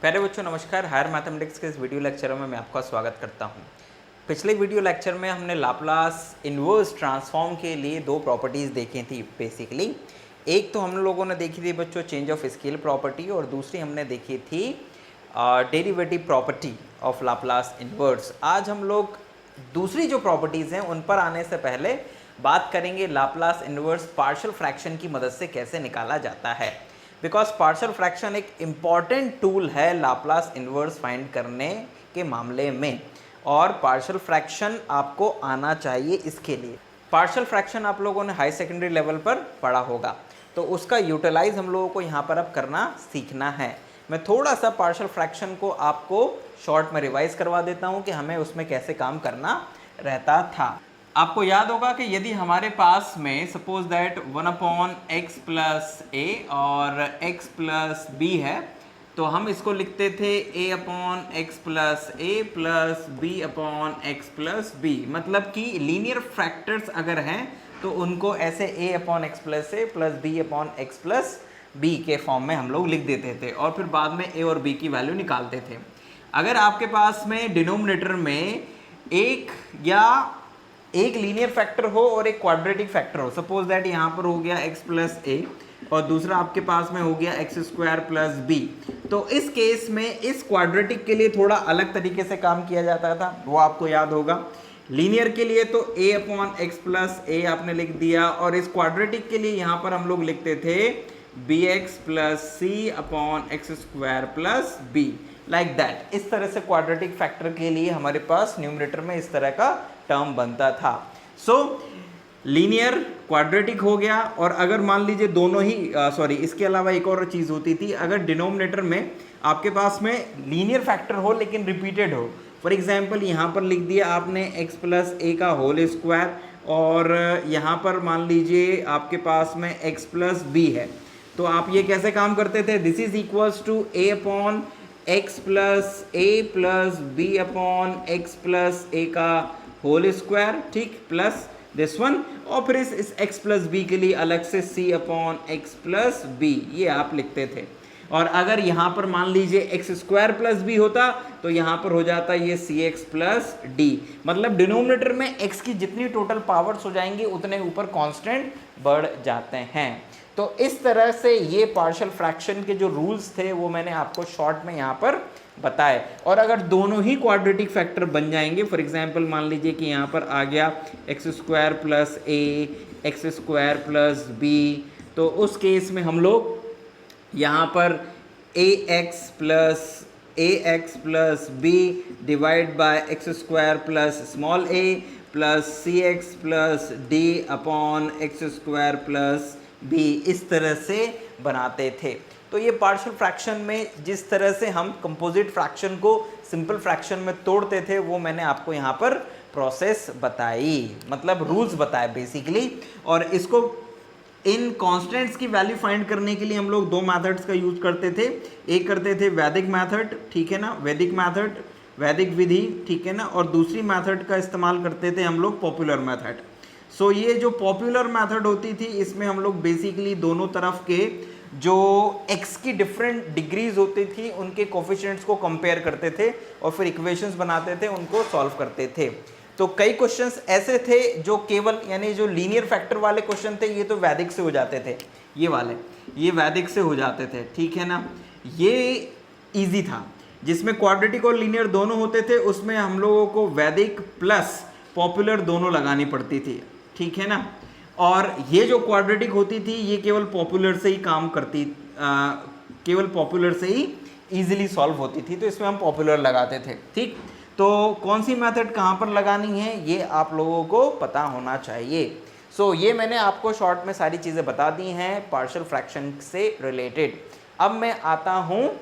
प्यारे बच्चों नमस्कार। हायर मैथमेटिक्स के इस वीडियो लेक्चर में मैं आपका स्वागत करता हूं। पिछले वीडियो लेक्चर में हमने लाप्लास इन्वर्स ट्रांसफॉर्म के लिए दो प्रॉपर्टीज़ देखी थी बेसिकली। एक तो हम लोगों ने देखी थी बच्चों चेंज ऑफ स्केल प्रॉपर्टी, और दूसरी हमने देखी थी derivative property of Laplace inverse. आज हम लोग दूसरी जो प्रॉपर्टीज़ हैं उन पर आने से पहले बात करेंगे लाप्लास इन्वर्स पार्शियल फ्रैक्शन की मदद से कैसे निकाला जाता है। बिकॉज पार्शियल फ्रैक्शन एक इम्पॉर्टेंट टूल है लाप्लास इन्वर्स फाइंड करने के मामले में, और पार्शियल फ्रैक्शन आपको आना चाहिए। इसके लिए पार्शियल फ्रैक्शन आप लोगों ने हाई सेकेंडरी लेवल पर पढ़ा होगा, तो उसका यूटिलाइज हम लोगों को यहाँ पर अब करना सीखना है। मैं थोड़ा सा पार्शियल फ्रैक्शन को आपको शॉर्ट में रिवाइज करवा देता हूँ कि हमें उसमें कैसे काम करना रहता था। आपको याद होगा कि यदि हमारे पास में सपोज दैट 1/x प्लस ए और x प्लस बी है, तो हम इसको लिखते थे a/x plus A plus b/x plus B. मतलब कि लीनियर फैक्टर्स अगर हैं तो उनको ऐसे a/x plus A plus b/x plus B के फॉर्म में हम लोग लिख देते थे, और फिर बाद में a और b की वैल्यू निकालते थे। अगर आपके पास में डिनोमिनेटर में एक लीनियर फैक्टर हो और एक क्वाड्रेटिक फैक्टर हो, सपोज दैट यहाँ पर हो गया x प्लस ए और दूसरा आपके पास में हो गया x² प्लस बी, तो इस केस में इस क्वाड्रेटिक के लिए थोड़ा अलग तरीके से काम किया जाता था, वो आपको याद होगा। लीनियर के लिए तो a/x प्लस ए आपने लिख दिया, और इस क्वाड्रेटिक के लिए यहाँ पर हम लोग लिखते थे bx plus c/x² plus b, like that. इस तरह से क्वाड्रेटिक फैक्टर के लिए हमारे पास न्यूमरेटर में इस तरह का टर्म बनता था। सो लीनियर क्वाड्रेटिक हो गया, और अगर मान लीजिए दोनों ही इसके अलावा एक और चीज़ होती थी, अगर डिनोमिनेटर में आपके पास में लीनियर फैक्टर हो लेकिन रिपीटेड हो। फॉर एग्जांपल यहाँ पर लिख दिया आपने x प्लस ए का होल स्क्वायर, और यहाँ पर मान लीजिए आपके पास में x प्लस बी है, तो आप ये कैसे काम करते थे? This is equals to a/x plus A plus b/x plus A का होल स्क्वायर, ठीक, प्लस दिस वन, और फिर इस x प्लस बी के लिए अलग से c/x प्लस बी ये आप लिखते थे। और अगर यहाँ पर मान लीजिए x² प्लस बी होता तो यहाँ पर हो जाता ये cx प्लस डी। मतलब डिनोमिनेटर में x की जितनी टोटल पावर्स हो जाएंगी उतने ऊपर कांस्टेंट बढ़ जाते हैं। तो इस तरह से ये पार्शियल फ्रैक्शन के जो रूल्स थे वो मैंने आपको शॉर्ट में यहाँ पर बताए। और अगर दोनों ही क्वाड्रेटिक फैक्टर बन जाएंगे, फॉर एग्जांपल मान लीजिए कि यहाँ पर आ गया x² प्लस ए x² प्लस बी, तो उस केस में हम लोग यहाँ पर ax plus b divide by x² plus small a plus cx plus d/x² plus b इस तरह से बनाते थे। तो ये पार्शियल फ्रैक्शन में जिस तरह से हम कंपोजिट फ्रैक्शन को सिंपल फ्रैक्शन में तोड़ते थे वो मैंने आपको यहाँ पर प्रोसेस बताई, मतलब रूल्स बताए बेसिकली। और इसको इन कांस्टेंट्स की वैल्यू फाइंड करने के लिए हम लोग दो मेथड्स का यूज करते थे। एक करते थे वैदिक मेथड, ठीक है ना, वैदिक मेथड, वैदिक विधि, ठीक है ना, और दूसरी मेथड का इस्तेमाल करते थे हम लोग पॉपुलर मेथड। सो ये जो पॉपुलर मेथड होती थी इसमें हम लोग बेसिकली दोनों तरफ के जो x की डिफरेंट डिग्रीज होती थी उनके कोफिशिएंट्स को कंपेयर करते थे और फिर इक्वेशंस बनाते थे, उनको सॉल्व करते थे। तो कई क्वेश्चंस ऐसे थे जो केवल यानी जो लीनियर फैक्टर वाले क्वेश्चन थे ये तो वैदिक से हो जाते थे, ये वाले ये वैदिक से हो जाते थे, ठीक है ना, ये इजी था। जिसमें क्वाड्रेटिक और लीनियर दोनों होते थे उसमें हम लोगों को वैदिक प्लस पॉपुलर दोनों लगानी पड़ती थी, ठीक है ना। और ये जो क्वाड्रेटिक होती थी ये केवल पॉपुलर से ही काम करती, केवल पॉपुलर से ही इजीली सॉल्व होती थी, तो इसमें हम पॉपुलर लगाते थे, ठीक। तो कौन सी मेथड कहाँ पर लगानी है ये आप लोगों को पता होना चाहिए। सो ये मैंने आपको शॉर्ट में सारी चीज़ें बता दी हैं पार्शियल फ्रैक्शन से रिलेटेड। अब मैं आता हूँ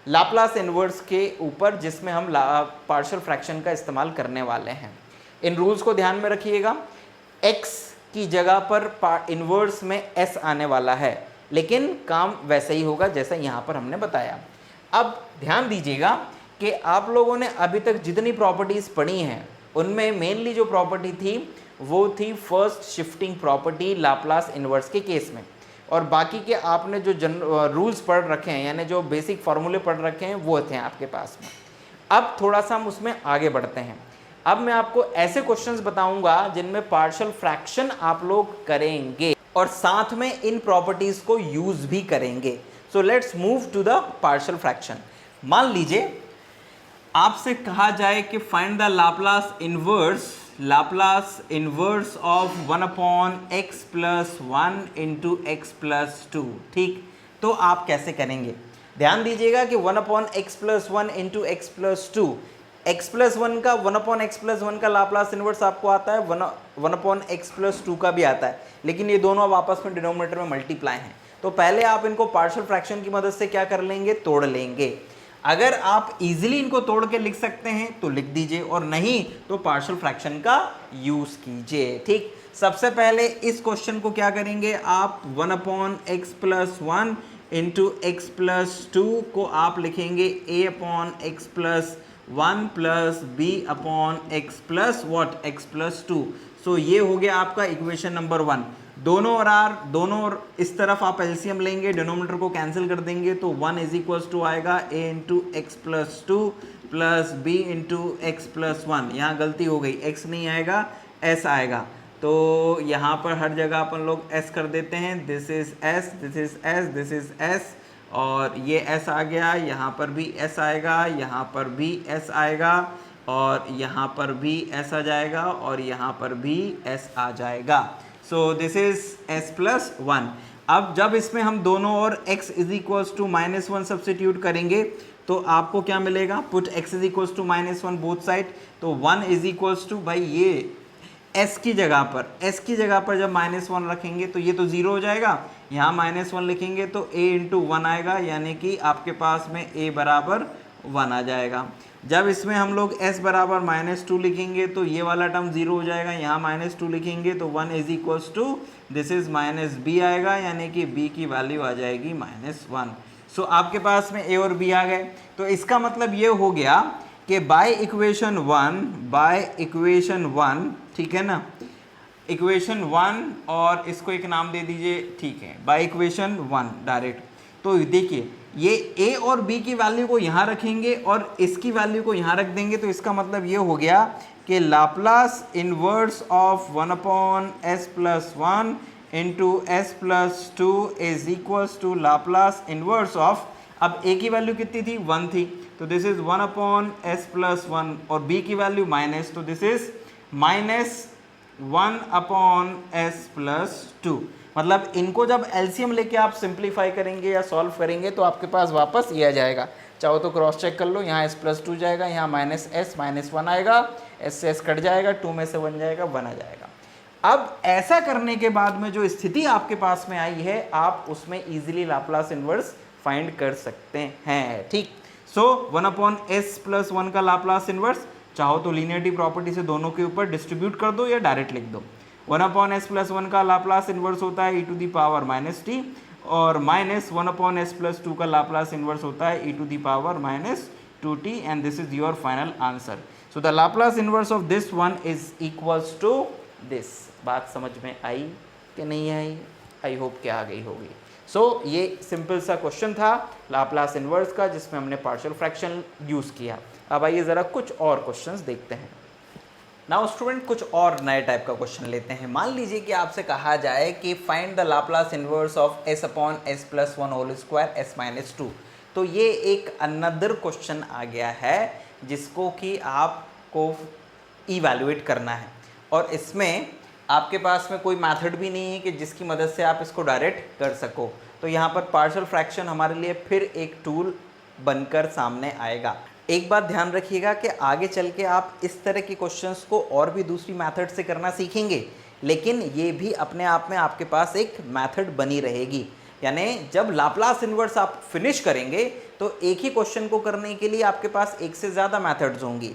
लाप्लास इन्वर्स के ऊपर, जिसमें हम पार्शियल फ्रैक्शन का इस्तेमाल करने वाले हैं। इन रूल्स को ध्यान में रखिएगा। x की जगह पर इन्वर्स में s आने वाला है, लेकिन काम वैसे ही होगा जैसा यहाँ पर हमने बताया। अब ध्यान दीजिएगा कि आप लोगों ने अभी तक जितनी प्रॉपर्टीज़ पढ़ी हैं उनमें मेनली जो प्रॉपर्टी थी वो थी first shifting property Laplace inverse के केस में। और बाकी के आपने जो रूल्स पढ़ रखे हैं, यानी जो बेसिक फार्मूले पढ़ रखे हैं, वो थे आपके पास में। अब थोड़ा सा हम उसमें आगे बढ़ते हैं। अब मैं आपको ऐसे क्वेश्चंस बताऊंगा जिनमें पार्शियल फ्रैक्शन आप लोग करेंगे और साथ में इन प्रॉपर्टीज को यूज भी करेंगे। So let's move to the partial fraction. मान लीजिए आपसे कहा जाए कि find the Laplace inverse of 1/x + 1 × x + 2। ठीक, तो आप कैसे करेंगे? ध्यान दीजिएगा कि 1/x + 1 × x + 2, x + 1 का 1/x + 1 का लाप्लास इनवर्स आपको आता है, 1/x + 2 का भी आता है, लेकिन ये दोनों अब आपस में डिनोमिनेटर में मल्टीप्लाई हैं। तो पहले आप इनको पार्शियल फ्रैक्शन की मदद से क्या कर लेंगे? तोड़ लेंगे। अगर आप इजीली इनको तोड़ के लिख सकते हैं तो लिख दीजिए, और नहीं तो पार्शियल फ्रैक्शन का यूज कीजिए। ठीक, सबसे पहले इस क्वेश्चन को क्या करेंगे आप? 1/x + 1 × x + 2 को आप लिखेंगे a/x + 1 + b/x + what? x + 2। सो ये हो गया आपका इक्वेशन नंबर 1। दोनों और इस तरफ आप एलसीएम लेंगे, डिनोमिनेटर को कैंसिल कर देंगे, तो 1 = आएगा a × x + 2 + b × x + 1। यहाँ गलती हो गई, x नहीं आएगा, s आएगा, तो यहाँ पर हर जगह अपन लोग s कर देते हैं। This is s, this is s, this is s, और ये s आ गया, यहाँ पर भी s आएगा, यहाँ पर भी s आएगा, और यहाँ पर भी s आ जाएगा, और यहाँ पर भी s आ जाएगा। So this is s + 1। अब जब इसमें हम दोनों और x = -1 सब्स्टिट्यूट करेंगे तो आपको क्या मिलेगा? पुट x = -1 बोथ साइड, तो 1 = भाई ये s की जगह पर जब -1 रखेंगे तो ये तो 0 हो जाएगा, यहाँ -1 लिखेंगे तो a × 1 आएगा, यानी कि आपके पास में a = 1 आ जाएगा। जब इसमें हम लोग s = -2 लिखेंगे तो ये वाला टर्म 0 हो जाएगा, यहाँ -2 लिखेंगे तो 1 = दिस इज -b आएगा, यानी कि b की वैल्यू आ जाएगी -1। सो आपके पास में a और b आ गए। तो इसका मतलब ये हो गया कि बाय इक्वेशन 1, ठीक है ना, इक्वेशन 1, और इसको एक नाम दे दीजिए, ठीक है, बाय इक्वेशन 1 डायरेक्ट। तो देखिए ये a और b की वैल्यू को यहाँ रखेंगे और इसकी वैल्यू को यहाँ रख देंगे, तो इसका मतलब ये हो गया कि Laplace inverse of 1/s + 1 × s + 2 is equals to Laplace inverse of, अब a की वैल्यू कितनी थी? 1 थी, तो दिस इज 1/s + 1, और b की वैल्यू माइनस, तो दिस इज -1/s + 2। मतलब इनको जब एलसीएम लेके आप सिंप्लीफाई करेंगे या सॉल्व करेंगे तो आपके पास वापस ये आ जाएगा। चाहो तो क्रॉस चेक कर लो, यहाँ s + 2 जाएगा, यहाँ -s -1 आएगा, s से s कट जाएगा, 2 में से 1 जाएगा, 1 आ जाएगा। अब ऐसा करने के बाद में जो स्थिति आपके पास में आई है, आप उसमें इजीली लाप्लास इनवर्स फाइंड कर सकते हैं। ठीक, सो 1/s + 1 का लाप्लास इनवर्स, चाहो तो लीनियरिटी प्रॉपर्टी से दोनों के ऊपर डिस्ट्रीब्यूट कर दो या डायरेक्ट लिख दो। 1/s + 1 का लाप्लास इनवर्स होता है e⁻⁻t, और -1/s + 2 का लाप्लास इनवर्स होता है e⁻⁻2t, and this is your final answer. So the Laplace inverse of this one is equals to this. बात समझ में आई कि नहीं आई? आई होप कि आ गई होगी। सो ये सिंपल सा क्वेश्चन था लाप्लास इनवर्स का, जिसमें हमने पार्शियल फ्रैक्शन यूज़ किया। अब आइए ज़रा कुछ और क्वेश्चंस देखते हैं। नाउ स्टूडेंट, कुछ और नए टाइप का क्वेश्चन लेते हैं। मान लीजिए कि आपसे कहा जाए कि find the Laplace inverse of s/s + 1 whole square s - 2। तो ये एक अनदर क्वेश्चन आ गया है जिसको कि आपको इवैल्यूएट करना है, और इसमें आपके पास में कोई मेथड भी नहीं है कि जिसकी मदद से आप इसको डायरेक्ट कर सको। तो यहाँ पर पार्शियल फ्रैक्शन हमारे लिए फिर एक टूल बनकर सामने आएगा। एक बात ध्यान रखिएगा कि आगे चल के आप इस तरह के क्वेश्चंस को और भी दूसरी मेथड से करना सीखेंगे, लेकिन ये भी अपने आप में आपके पास एक मेथड बनी रहेगी। यानी जब लाप्लास इनवर्स आप फिनिश करेंगे तो एक ही क्वेश्चन को करने के लिए आपके पास एक से ज़्यादा मेथड्स होंगी।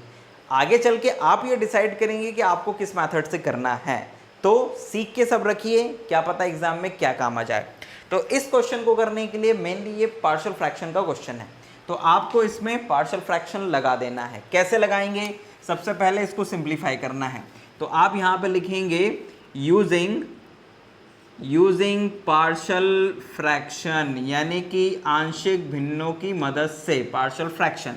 आगे चल के आप ये डिसाइड करेंगे कि आपको किस मेथड से करना है। तो सीख के सब रखिए, क्या पता एग्जाम में क्या काम आ जाए। तो इस क्वेश्चन को करने के लिए मेनली ये पार्शियल फ्रैक्शन का क्वेश्चन है, तो आपको इसमें पार्शियल फ्रैक्शन लगा देना है। कैसे लगाएंगे? सबसे पहले इसको सिंप्लीफाई करना है, तो आप यहाँ पे लिखेंगे यूजिंग यूजिंग पार्शल फ्रैक्शन, यानी कि आंशिक भिन्नों की मदद से, partial fraction.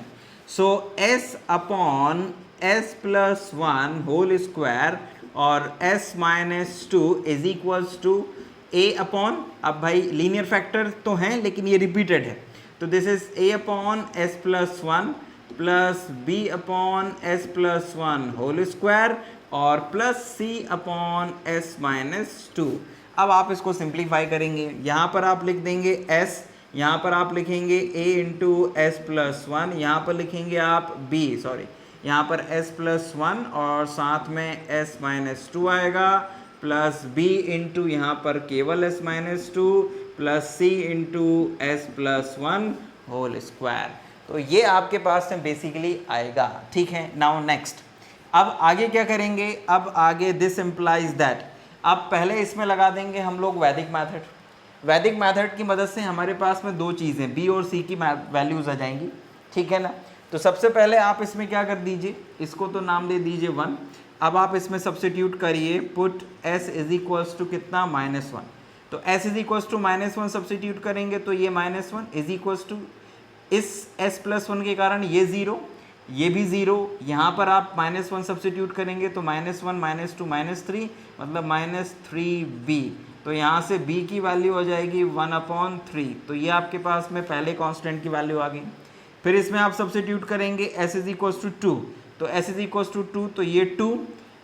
So s upon s plus one whole square और s minus two is equals to a upon, अब भाई लीनियर फैक्टर तो हैं लेकिन ये रिपीटेड है, तो this is a upon s plus one plus b upon s plus one whole square और plus c upon s minus two. अब आप इसको सिंप्लीफाई करेंगे, यहाँ पर आप लिख देंगे s, यहाँ पर आप लिखेंगे a into s plus one, यहाँ पर लिखेंगे आप b, सॉरी यहाँ पर s प्लस वन और साथ में s माइनस टू आएगा, प्लस b इंटू यहाँ पर केवल s minus two plus c into s plus one whole square. तो ये आपके पास में बेसिकली आएगा, ठीक है। नाउ नेक्स्ट, अब आगे क्या करेंगे, अब आगे दिस इम्प्लाइज दैट, अब पहले इसमें लगा देंगे हम लोग वैदिक मेथड। वैदिक मेथड की मदद से हमारे पास में दो चीज़ें b और c की वैल्यूज़ आ जाएंगी, ठीक है ना। तो सबसे पहले आप इसमें क्या कर दीजिए, इसको तो नाम दे दीजिए 1। अब आप इसमें सब्स्टिट्यूट करिए, put s is equals to कितना, -1। तो s is equals to -1 substitute करेंगे तो ये -1 इज इक्वल्स टू, इस s प्लस वन के कारण ये 0, ये भी 0, यहाँ पर आप -1 सब्स्टिट्यूट करेंगे तो -1 -2 -3 मतलब -3b, तो यहाँ से b की वैल्यू हो जाएगी 1/3। तो ये आपके पास में पहले कांस्टेंट की वैल्यू आ गई। फिर इसमें आप सब्स्टिट्यूट करेंगे s इज इक्वल्स टू 2, तो s इज इक्वल्स टू 2, तो ये 2,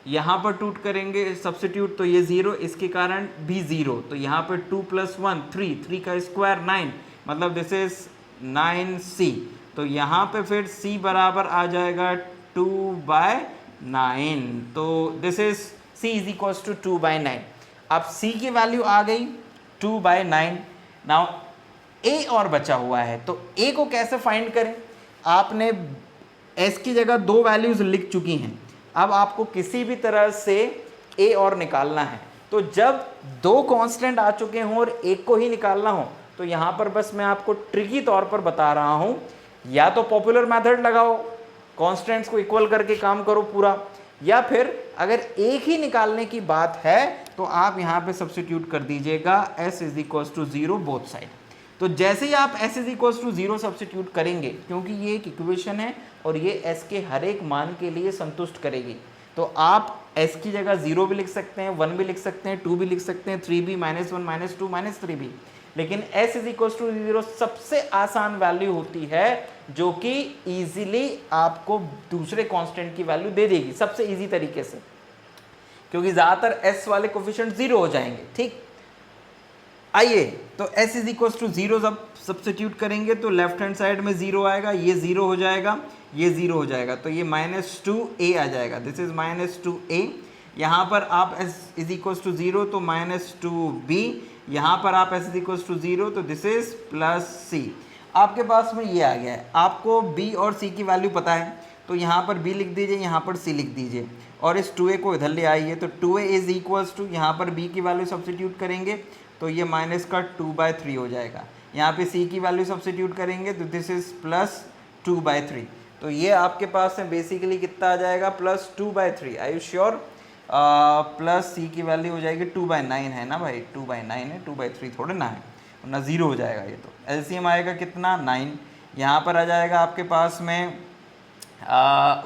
यहाँ पर 2 करेंगे सब्स्टिट्यूट तो ये 0, इसके कारण भी 0, तो यहाँ पर 2 + 1 3, 3 का स्क्वायर 9, मतलब दिस इज 9c। तो यहाँ पे फिर c बराबर आ जाएगा 2/9, तो this is c is equals to 2/9। अब c की वैल्यू आ गई 2/9। नाउ a और बचा हुआ है, तो a को कैसे फाइंड करें, आपने s की जगह दो वैल्यूज लिख चुकी हैं, अब आपको किसी भी तरह से a और निकालना है। तो जब दो कांस्टेंट आ चुके हों और एक को ही निकालना हो, तो यहाँ पर बस मैं आपको ट्रिकी तौर पर बता रहा हूँ, या तो पॉपुलर मेथड लगाओ, कांस्टेंट्स को इक्वल करके काम करो पूरा, या फिर अगर एक ही निकालने की बात है तो आप यहाँ पे सब्स्टिट्यूट कर दीजिएगा s is equals to 0 both side. तो जैसे ही आप s is equals to 0 substitute करेंगे, क्योंकि ये एक इक्वेशन है और ये s के हर एक मान के लिए संतुष्ट करेगी, तो आप s की जगह 0 भी लिख सकते हैं, 1 भी लिख सकते हैं, 2 भी लिख सकते हैं, 3 भी, -1 -2 -3 भी, लेकिन s इज इक्वल्स टू 0 सबसे आसान वैल्यू होती है जो कि इजीली आपको दूसरे कांस्टेंट की वैल्यू दे देगी सबसे इजी तरीके से, क्योंकि ज़्यादातर s वाले कोफिशिएंट 0 हो जाएंगे, ठीक। आइए, तो s इज इक्वल्स टू 0 जब सब्स्टिट्यूट करेंगे तो लेफ्ट हैंड साइड में 0 आएगा, ये 0 हो जाएगा, ये 0 हो जाएगा, तो ये -2a आ जाएगा, दिस इज -2a। यहाँ पर आप s इज इक्वल्स टू 0 तो -2b, यहाँ पर आप s इज इक्वल्स टू 0 तो दिस इज +c। आपके पास में ये आ गया है, आपको b और c की वैल्यू पता है, तो यहाँ पर b लिख दीजिए, यहाँ पर c लिख दीजिए, और इस 2a को इधर ले आइए, तो 2a इज इक्वल्स टू, यहाँ पर b की वैल्यू सब्स्टिट्यूट करेंगे तो ये -2/3 हो जाएगा, यहाँ पे c की वैल्यू सब्स्टिट्यूट करेंगे तो दिस इज +2/3। तो ये आपके पास में बेसिकली कितना आ जाएगा, +2/3। आई यू श्योर? प्लस c की वैल्यू हो जाएगी 2/9 है ना भाई, 2/9 है, 2/3 थोड़े ना है, वरना 0 हो जाएगा। ये तो एलसीएम आएगा कितना, 9। यहाँ पर आ जाएगा आपके पास में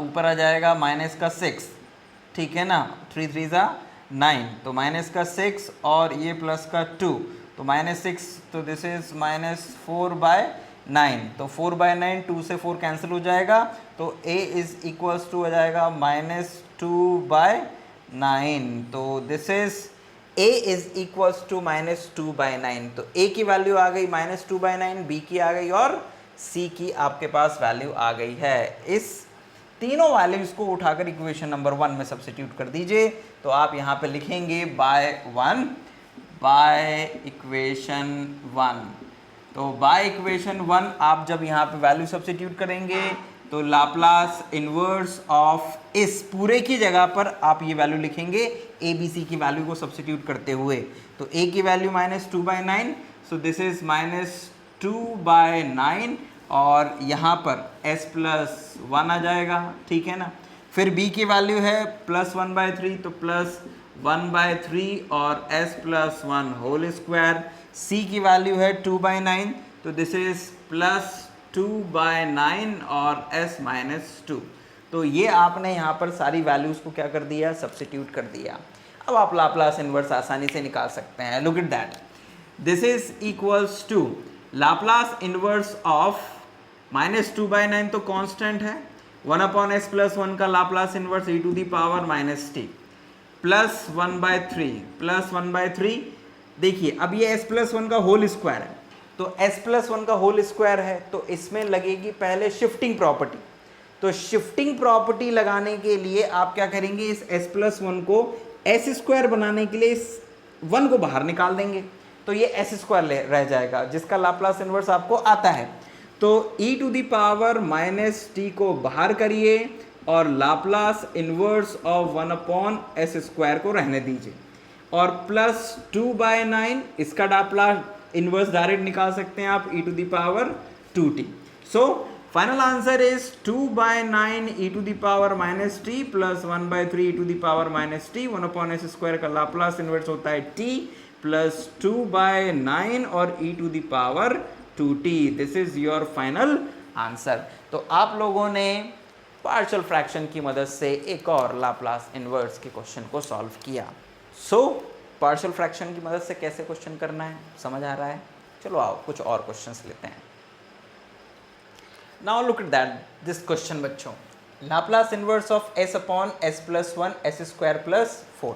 ऊपर आ जाएगा -6, ठीक है ना, 3 3 9, तो -6 और ये +2, तो -6, तो दिस इज -4/9, तो 4/9, 2 से 4 कैंसिल हो जाएगा, तो a इज इक्वल्स टू हो जाएगा -2/9, तो this is a is equals to -2/9। तो a की वैल्यू आ गई -2/9, b की आ गई और c की आपके पास वैल्यू आ गई है। इस तीनों वैल्यूज को उठाकर इक्वेशन नंबर 1 में सब्स्टिट्यूट कर दीजिए, तो आप यहाँ पे लिखेंगे बाय इक्वेशन 1। तो बाय इक्वेशन 1 आप जब यहाँ पे वैल्यू सब्स्टिट्यूट करेंगे तो लाप्लास इनवर्स ऑफ इस पूरे की जगह पर आप ये वैल्यू लिखेंगे ए बी सी की वैल्यू को सब्स्टिट्यूट करते हुए। तो a की वैल्यू -2/9, सो दिस इज -2/9, और यहाँ पर s+1 आ जाएगा, ठीक है ना। फिर b की वैल्यू है +1/3, तो +1/3 1/3 और s plus 1 whole square. c की वैल्यू है 2/9, तो दिस इज प्लस 2/9 और s माइनस 2। तो ये आपने यहाँ पर सारी वैल्यूज को क्या कर दिया, सब्स्टिट्यूट कर दिया। अब आप लाप्लास इनवर्स आसानी से निकाल सकते हैं। Look at that, this is equals to Laplace inverse of -2/9 तो कांस्टेंट है, 1/s प्लस 1 का Laplace inverse e to the power -t plus 1/3। देखिए अब ये s प्लस 1 का होल स्क्वायर है, तो s प्लस 1 का होल स्क्वायर है तो इसमें लगेगी पहले शिफ्टिंग प्रॉपर्टी। तो शिफ्टिंग प्रॉपर्टी लगाने के लिए आप क्या करेंगे, इस s प्लस 1 को s स्क्वायर बनाने के लिए इस 1 को बाहर निकाल देंगे, तो ये s स्क्वायर रह जाएगा जिसका लाप्लास इनवर्स आपको आता है। तो e to the power -t को बाहर करिए और Laplace inverse of 1/s square को रहने दीजिए, और प्लस 2/9 इसका लाप्लास इनवर्स डायरेक्ट निकाल सकते हैं आप e to the power 2t। So final answer is 2/9 e to the power -t plus 1/3 e to the power -t। 1/s square का लाप्लास इनवर्स होता है t प्लस 2/9 और e to the power 2t। This is your final answer. तो आप लोगों ने partial fraction की मदद से एक और लाप्लास इनवर्स के क्वेश्चन को सॉल्व किया। सो पार्शियल फ्रैक्शन की मदद से कैसे क्वेश्चन करना है समझ आ रहा है। चलो आओ कुछ और क्वेश्चंस लेते हैं। Now look at that this question बच्चों, Laplace inverse of s upon s plus 1 s square plus 4।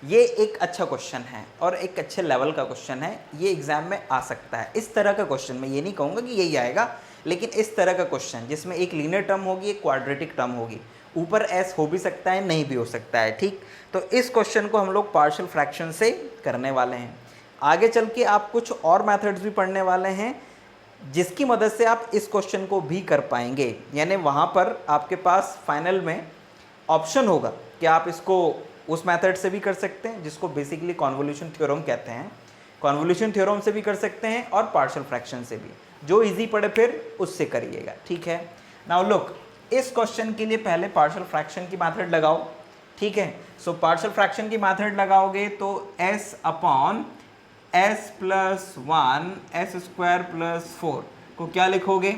ये एक अच्छा क्वेश्चन है और एक अच्छे लेवल का क्वेश्चन है, ये एग्जाम में आ सकता है। इस तरह का क्वेश्चन मैं ये नहीं कहूँगा कि यही आएगा, लेकिन इस तरह का क्वेश्चन जिसमें एक लीनियर टर्म होगी, एक क्वाड्रेटिक टर्म होगी, ऊपर s हो भी सकता है नहीं भी हो सकता है, ठीक। तो इस क्वेश्चन को हम लोग पार्शियल फ्रैक्शन से करने वाले हैं। आगे चल के आप कुछ और मेथड्स भी पढ़ने वाले हैं जिसकी मदद से आप इस क्वेश्चन को भी कर पाएंगे, यानी वहाँ पर आपके पास फाइनल में ऑप्शन होगा कि आप इसको उस मेथड से भी कर सकते हैं जिसको बेसिकली कॉन्वोल्यूशन थ्योरम कहते हैं, कॉन्वोल्यूशन थ्योरम से भी कर सकते हैं और पार्शियल फ्रैक्शन से भी, जो इजी पड़े फिर उससे करिएगा, ठीक है। नाउ लुक, इस क्वेश्चन के लिए पहले पार्शियल फ्रैक्शन की मेथड लगाओ, ठीक है। सो पार्शियल फ्रैक्शन की मेथड लगाओगे तो s upon s plus 1 s square plus 4 को क्या लिखोगे,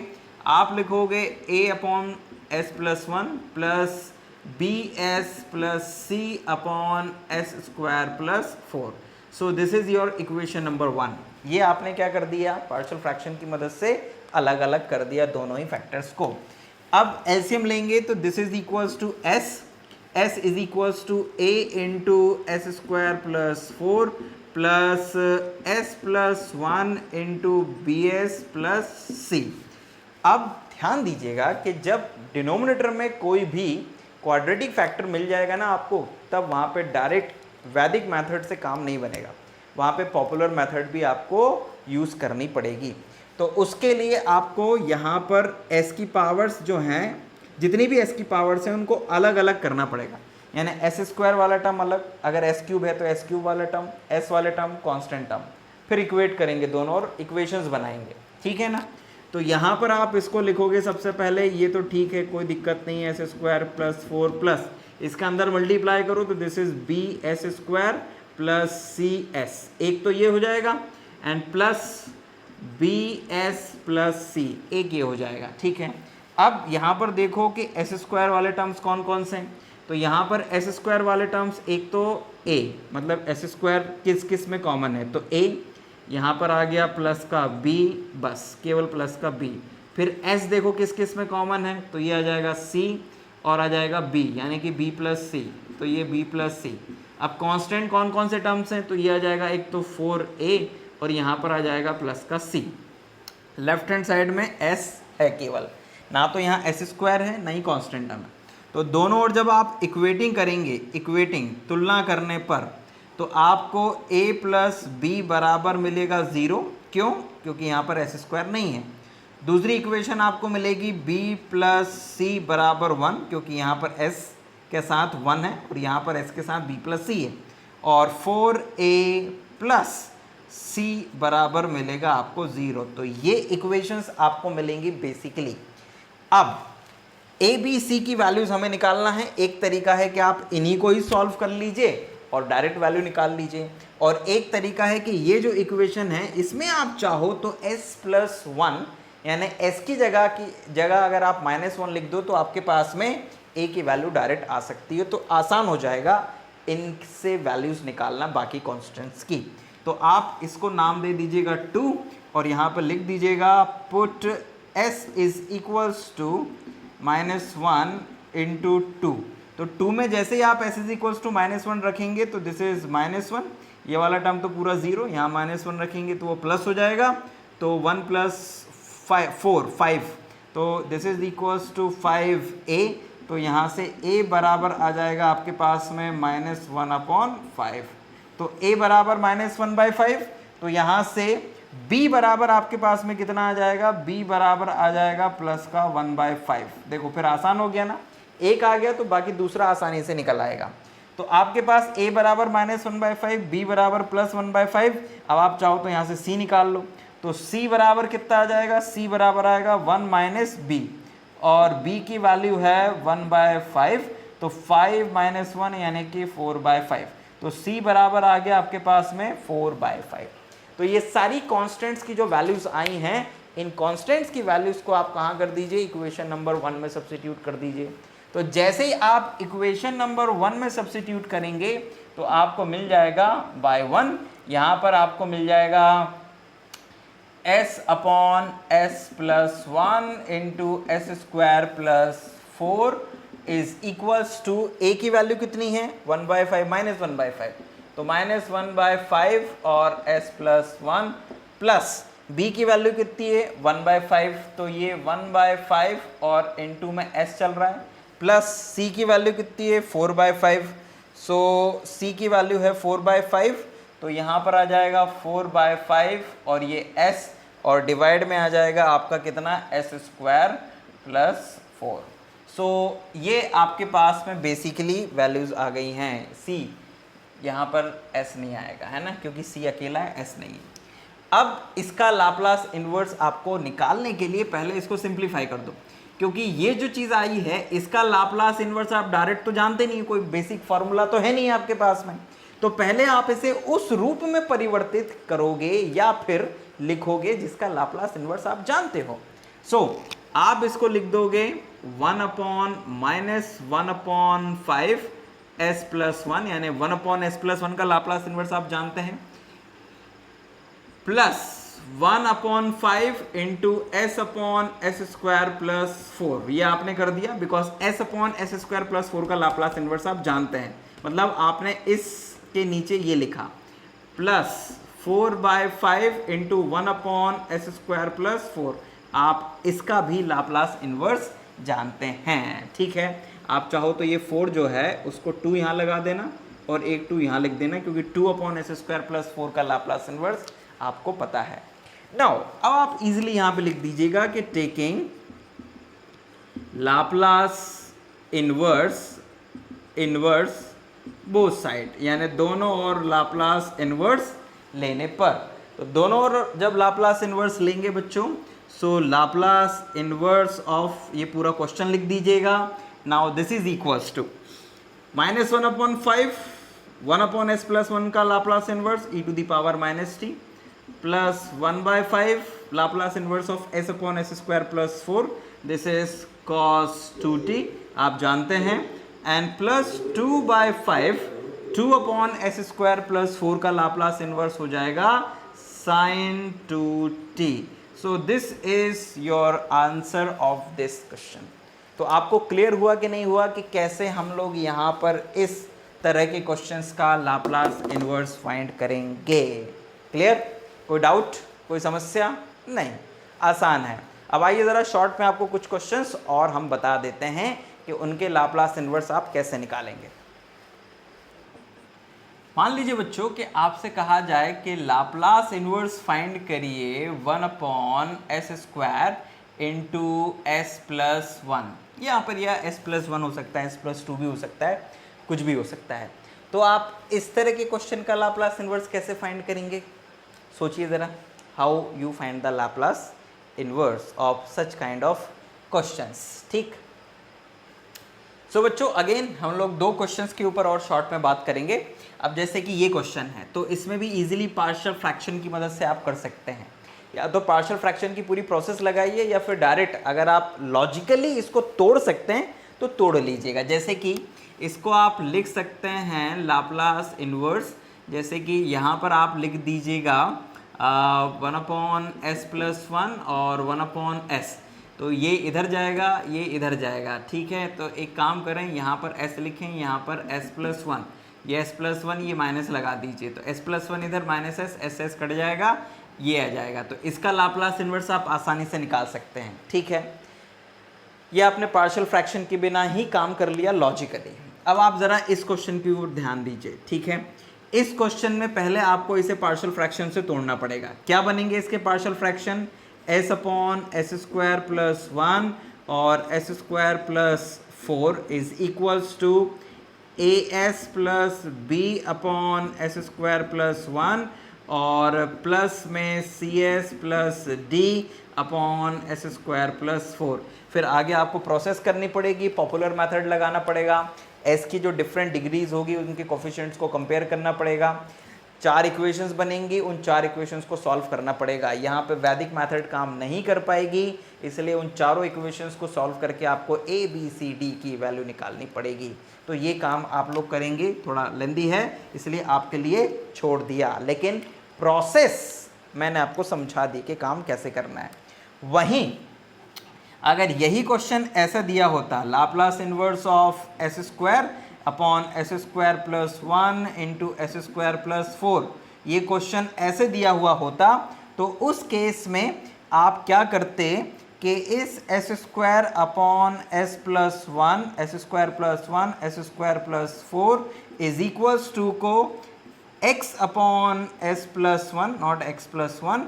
आप लिखोगे a upon s plus 1 plus bs plus c upon s square plus 4। So this is your equation number 1। ये आपने क्या कर दिया, पार्शियल फ्रैक्शन की मदद से अलग अलग कर दिया दोनों ही फैक्टर्स को। अब एलसीएम लेंगे तो this is equals to s is equals to a into s square plus 4 plus s plus 1 into bs plus c। अब ध्यान दीजिएगा कि जब डिनोमिनेटर में कोई भी क्वाड्रेटिक फैक्टर मिल जाएगा ना आपको, तब वहाँ पे डायरेक्ट वैदिक मेथड से काम नहीं बनेगा, वहाँ पे पॉपुलर मेथड भी आपको यूज़ करनी पड़ेगी। तो उसके लिए आपको यहाँ पर s की पावर्स जो हैं, जितनी भी s की पावर्स हैं उनको अलग अलग करना पड़ेगा, यानी s स्क्वायर वाला टर्म अलग, अगर s क्यूब है तो s क्यूब वाला टर्म, s वाले टर्म कांस्टेंट टर्म, फिर इक्वेट करेंगे दोनों और इक्वेशंस बनाएंगे, ठीक है ना। तो यहाँ पर आप इसको लिखोगे सबसे पहले, ये तो ठीक है कोई दिक्कत नहीं है, s स्क्वायर प्लस 4 प्लस इसका अंदर मल्टीप्लाई करो तो this is bs square plus cs, एक तो ये हो जाएगा and plus bs plus c, एक ये हो जाएगा, ठीक है। अब यहाँ पर देखो कि s स्क्वायर वाले टर्म्स कौन कौन से हैं, तो यहाँ पर s स्क्वायर वाले टर्म्स एक तो a, मतलब s स्क्वायर किस किस में कॉमन है, तो a, यहाँ पर आ गया प्लस का b, बस केवल प्लस का b, फिर s देखो किस किस में कॉमन है, तो ये आ जाएगा c और आ जाएगा b, यानी कि b प्लस c, तो ये b प्लस c। अब कांस्टेंट कौन कौन से टर्म्स हैं, तो ये आ जाएगा एक तो 4a और यहाँ पर आ जाएगा प्लस का c। लेफ्ट हैंड साइड में s है केवल, ना तो यहाँ s स्क्वायर है ना ही कांस्टेंट टर्म है। तो दोनों ओर जब आप इक्वेटिंग करेंगे, इक्वेटिंग तुलना करने पर, तो आपको a प्लस बी बराबर मिलेगा 0, क्यों, क्योंकि यहाँ पर s स्क्वायर नहीं है। दूसरी इक्वेशन आपको मिलेगी b प्लस सी बराबर 1, क्योंकि यहाँ पर s के साथ 1 है और यहाँ पर s के साथ b प्लस सी है, और 4a प्लस c बराबर मिलेगा आपको 0। तो ये इक्वेशंस आपको मिलेंगी बेसिकली। अब a b c की वैल्यूज हमें निकालना है। एक तरीका है कि आप इन्हीं को ही सॉल्व कर लीजिए और डायरेक्ट वैल्यू निकाल लीजिए। और एक तरीका है कि ये जो इक्वेशन है इसमें आप चाहो तो s+1 यानी s की जगह अगर आप -1 लिख दो तो आपके पास में a की वैल्यू डायरेक्ट आ सकती है, तो आसान हो जाएगा इनसे वैल्यूज निकालना बाकी कॉन्स्टेंट्स की। तो आप इसको नाम दे दीजिएगा 2 और यहाँ पर लिख दीजिएगा put s is equals to -1 into 2। तो 2 में जैसे ही आप s इज इक्वल्स टू -1 रखेंगे तो दिस इज -1, ये वाला टर्म तो पूरा 0, यहाँ -1 रखेंगे तो वो प्लस हो जाएगा, तो 1 + 5, तो this is equals to 5a। तो यहाँ से a बराबर आ जाएगा आपके पास में -1/5। तो a बराबर -1/5, तो यहाँ से b बराबर आपके पास में कितना आ जाएगा, b बराबर आ जाएगा प्लस का 1/5। देखो फिर आसान हो गया ना, एक आ गया तो बाकी दूसरा आसानी से निकल आएगा। तो आपके पास a बराबर -1/5, b बराबर +1/5। अब आप चाहो तो यहाँ से c निकाल लो, तो c बराबर कितना आ जाएगा, c बराबर आएगा 1 - b और b की वैल्यू है 1/5, तो 5 - 1 यानी कि 4/5। तो c बराबर आ गया आपके पास में 4/5। तो ये सारी कांस्टेंट्स की जो वैल्यूज आई हैं, इन कांस्टेंट्स की वैल्यूज को आप कहाँ कर दीजिए, इक्वेशन नंबर 1 में सब्स्टिट्यूट कर दीजिए। तो जैसे ही आप इक्वेशन नंबर 1 में सब्स्टिट्यूट करेंगे तो आपको मिल जाएगा बाय 1, यहाँ पर आपको मिल जाएगा s/s+1 into s² + 4 is equals to a की वैल्यू कितनी है 1/5 -1/5, तो -1/5 और s+1 प्लस b की वैल्यू कितनी है 1/5, तो ये 1/5 और इंटू में s चल रहा है, प्लस c की वैल्यू कितनी है 4/5, सो c की वैल्यू है 4/5, तो यहाँ पर आ जाएगा 4/5 और ये s और डिवाइड में आ जाएगा आपका कितना s² + 4। सो ये आपके पास में बेसिकली वैल्यूज आ गई हैं। c यहाँ पर s नहीं आएगा है ना, क्योंकि c अकेला है, s नहीं है। अब इसका लाप्लास इन्वर्स आपको निकालने के लिए पहले इसको सिंप्लीफाई कर दो, क्योंकि ये जो चीज़ आई है इसका लाप्लास इन्वर्स आप डायरेक्ट तो जानते नहीं, कोई बेसिक फार्मूला तो है नहीं आपके पास में। तो पहले आप इसे उस रूप में परिवर्तित करोगे या फिर लिखोगे जिसका लाप्लास इन्वर्स आप जानते हो। सो आप इसको लिख दोगे 1/-1/5 s+1 यानी 1/s+1 का लाप्लास इन्वर्स आप जानते हैं, प्लस 1/5 इंटू s/s² + 4, ये आपने कर दिया बिकॉज s/s² + 4 का लाप्लास इन्वर्स आप जानते हैं, मतलब आपने इसके नीचे ये लिखा प्लस 4/5 इंटू 1/s² + 4, आप इसका भी लाप्लास इन्वर्स जानते हैं। ठीक है, आप चाहो तो ये 4 जो है उसको 2 यहाँ लगा देना और एक 2 यहाँ लिख देना, क्योंकि 2/s² + 4 का लाप्लास इन्वर्स आपको पता है। नाउ अब आप इजीली यहाँ पे लिख दीजिएगा कि taking Laplace inverse both side, यानी दोनों और लाप्लास इन्वर्स लेने पर, तो दोनों और जब लाप्लास इन्वर्स लेंगे बच्चों, सो लाप्लास इन्वर्स ऑफ ये पूरा क्वेश्चन लिख दीजिएगा। Now this is equals to -1/5 1/s+1 का Laplace inverse e⁻⁻t plus 1/5 Laplace inverse of s/s² + 4, this is cos 2t आप जानते हैं, एंड प्लस 2/5 2/s² + 4 का लाप्लास इन्वर्स हो जाएगा sin 2t। So this is your answer of this question. तो आपको clear हुआ कि नहीं हुआ कि कैसे हम लोग यहाँ पर इस तरह के क्वेश्चंस का लाप्लास इन्वर्स फाइंड करेंगे? क्लियर? कोई डाउट, कोई समस्या नहीं, आसान है। अब आइए ज़रा शॉर्ट में आपको कुछ क्वेश्चंस और हम बता देते हैं कि उनके लाप्लास इन्वर्स आप कैसे निकालेंगे। मान लीजिए बच्चों कि आपसे कहा जाए कि लाप्लास इन्वर्स फाइंड करिए 1/s² इंटू s+1, यहाँ पर यह s+1 हो सकता है, s+2 भी हो सकता है, कुछ भी हो सकता है। तो आप इस तरह के क्वेश्चन का लाप्लास इन्वर्स कैसे फाइंड करेंगे? सोचिए ज़रा, how you find the Laplace inverse of such kind of questions. ठीक, सो बच्चों अगेन हम लोग दो क्वेश्चंस के ऊपर और शॉर्ट में बात करेंगे। अब जैसे कि ये क्वेश्चन है तो इसमें भी इजीली पार्शियल फ्रैक्शन की मदद से आप कर सकते हैं। या तो पार्शियल फ्रैक्शन की पूरी प्रोसेस लगाइए या फिर डायरेक्ट अगर आप लॉजिकली इसको तोड़ सकते हैं तो तोड़ लीजिएगा। जैसे कि इसको आप लिख सकते हैं लाप्लास इन्वर्स, जैसे कि यहाँ पर आप लिख दीजिएगा 1/s+1 और 1/s। तो ये इधर जाएगा, ये इधर जाएगा, ठीक है। तो एक काम करें, यहाँ पर s लिखें, यहाँ पर s+1, ये s+1 ये माइनस लगा दीजिए। तो s+1 इधर माइनस s कट जाएगा, ये आ जाएगा। तो इसका लाप्लास इन्वर्स आप आसानी से निकाल सकते हैं, ठीक है। ये आपने पार्शियल फ्रैक्शन के बिना ही काम कर लिया लॉजिकली। अब आप ज़रा इस क्वेश्चन की ओर ध्यान दीजिए, ठीक है। इस क्वेश्चन में पहले आपको इसे पार्शियल फ्रैक्शन से तोड़ना पड़ेगा। क्या बनेंगे इसके पार्शियल फ्रैक्शन? s/s² + 1 और s²+4 is equals to as + b/s²+1 और प्लस में cs + d/s²+4। फिर आगे आपको प्रोसेस करनी पड़ेगी, पॉपुलर मेथड लगाना पड़ेगा, s की जो डिफरेंट डिग्रीज होगी उनके कोफिशिएंट्स को कंपेयर करना पड़ेगा। 4 इक्वेशंस बनेंगी, उन 4 इक्वेशंस को सॉल्व करना पड़ेगा। यहाँ पे वैदिक मेथड काम नहीं कर पाएगी, इसलिए उन चारों इक्वेशंस को सॉल्व करके आपको a b c d की वैल्यू निकालनी पड़ेगी। तो ये काम आप लोग करेंगे, थोड़ा लेंदी है इसलिए आपके लिए छोड़ दिया, लेकिन प्रोसेस मैंने आपको समझा दी कि काम कैसे करना है। वहीं अगर यही क्वेश्चन ऐसा दिया होता, Laplace inverse of s² upon s²+1 into s²+4, ये क्वेश्चन ऐसे दिया हुआ होता, तो उस केस में आप क्या करते कि इस s² upon s+1 s²+1 s²+4 is equals to को x upon s+1 not x+1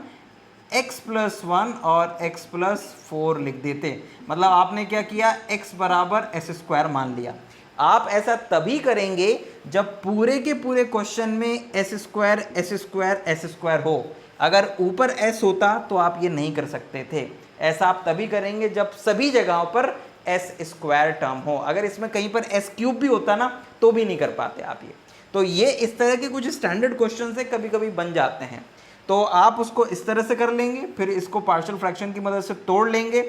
x+1 और x+4 लिख देते। मतलब आपने क्या किया, x बराबर s² मान लिया। आप ऐसा तभी करेंगे जब पूरे के पूरे क्वेश्चन में s² हो। अगर ऊपर s होता तो आप ये नहीं कर सकते थे। ऐसा आप तभी करेंगे जब सभी जगहों पर s² टर्म हो। अगर इसमें कहीं पर s³ भी होता ना तो भी नहीं कर पाते आप ये। तो ये इस तरह के कुछ स्टैंडर्ड क्वेश्चन से कभी कभी बन जाते हैं, तो आप उसको इस तरह से कर लेंगे, फिर इसको पार्शियल फ्रैक्शन की मदद से तोड़ लेंगे।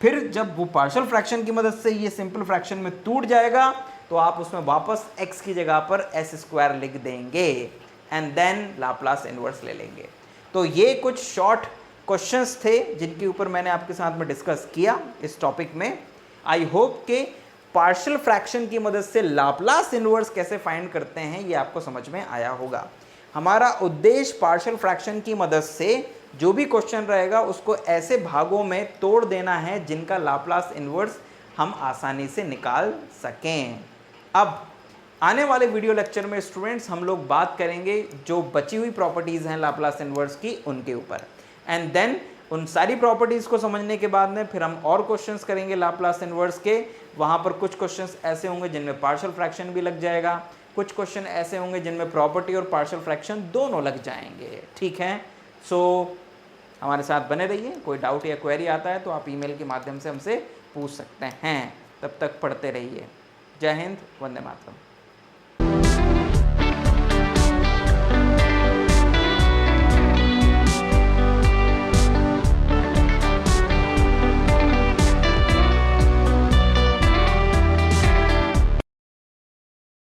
फिर जब वो पार्शियल फ्रैक्शन की मदद से ये सिंपल फ्रैक्शन में टूट जाएगा तो आप उसमें वापस x की जगह पर s² लिख देंगे एंड देन लाप्लास इन्वर्स ले लेंगे। तो ये कुछ शॉर्ट क्वेश्चंस थे जिनके ऊपर मैंने आपके साथ में डिस्कस किया इस टॉपिक में। आई होप के पार्शियल फ्रैक्शन की मदद से लाप्लास इन्वर्स कैसे फाइंड करते हैं ये आपको समझ में आया होगा। हमारा उद्देश्य पार्शियल फ्रैक्शन की मदद से जो भी क्वेश्चन रहेगा उसको ऐसे भागों में तोड़ देना है जिनका लाप्लास इन्वर्स हम आसानी से निकाल सकें। अब आने वाले वीडियो लेक्चर में स्टूडेंट्स हम लोग बात करेंगे जो बची हुई प्रॉपर्टीज़ हैं लाप्लास इन्वर्स की उनके ऊपर, एंड देन उन सारी प्रॉपर्टीज़ को समझने के बाद में फिर हम और क्वेश्चंस करेंगे लाप्लास इन्वर्स के। वहाँ पर कुछ क्वेश्चंस ऐसे होंगे जिनमें पार्शियल फ्रैक्शन भी लग जाएगा, कुछ क्वेश्चन ऐसे होंगे जिनमें प्रॉपर्टी और पार्शियल फ्रैक्शन दोनों लग जाएंगे, ठीक है। सो हमारे साथ बने रहिए। कोई डाउट या क्वेरी आता है तो आप ईमेल के माध्यम से हमसे पूछ सकते हैं। तब तक पढ़ते रहिए। जय हिंद, वंदे मातरम।